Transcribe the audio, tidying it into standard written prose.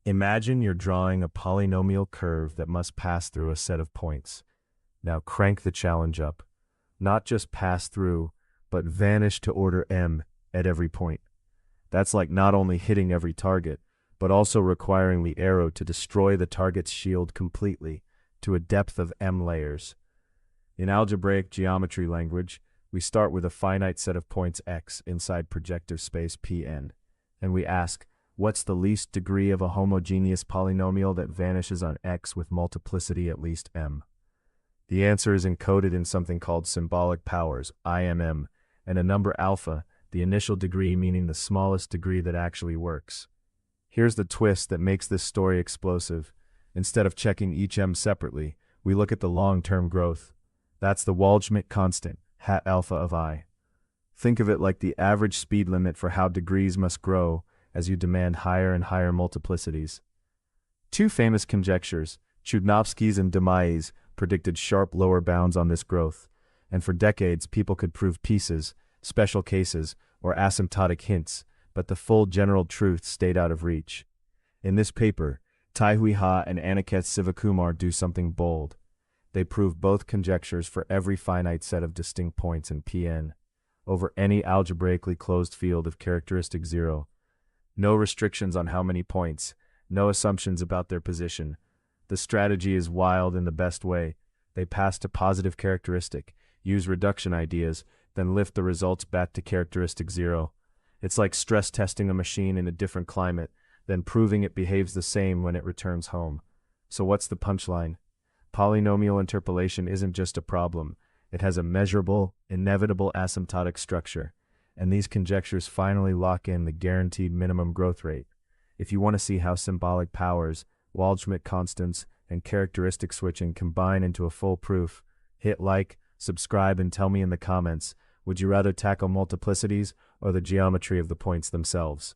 Imagine you're drawing a polynomial curve that must pass through a set of points. Now crank the challenge up. Not just pass through, but vanish to order m at every point. That's like not only hitting every target, but also requiring the arrow to destroy the target's shield completely to a depth of m layers. In algebraic geometry language, we start with a finite set of points x inside projective space Pn, and we ask, what's the least degree of a homogeneous polynomial that vanishes on x with multiplicity at least m? The answer is encoded in something called symbolic powers, IMM, and a number alpha, the initial degree meaning the smallest degree that actually works. Here's the twist that makes this story explosive. Instead of checking each m separately, we look at the long-term growth. That's the Waldschmidt constant, hat alpha of I. Think of it like the average speed limit for how degrees must grow as you demand higher and higher multiplicities. Two famous conjectures, Chudnovsky's and Damai's, predicted sharp lower bounds on this growth, and for decades people could prove pieces, special cases, or asymptotic hints, but the full general truth stayed out of reach. In this paper, Taihui Ha and Aniket Sivakumar do something bold. They prove both conjectures for every finite set of distinct points in Pn, over any algebraically closed field of characteristic 0. No restrictions on how many points, no assumptions about their position. The strategy is wild in the best way. They pass to positive characteristic, use reduction ideas, then lift the results back to characteristic 0. It's like stress testing a machine in a different climate, then proving it behaves the same when it returns home. So what's the punchline? Polynomial interpolation isn't just a problem. It has a measurable, inevitable asymptotic structure. And these conjectures finally lock in the guaranteed minimum growth rate. If you want to see how symbolic powers, Waldschmidt constants, and characteristic switching combine into a full proof, hit like, subscribe, and tell me in the comments, would you rather tackle multiplicities or the geometry of the points themselves?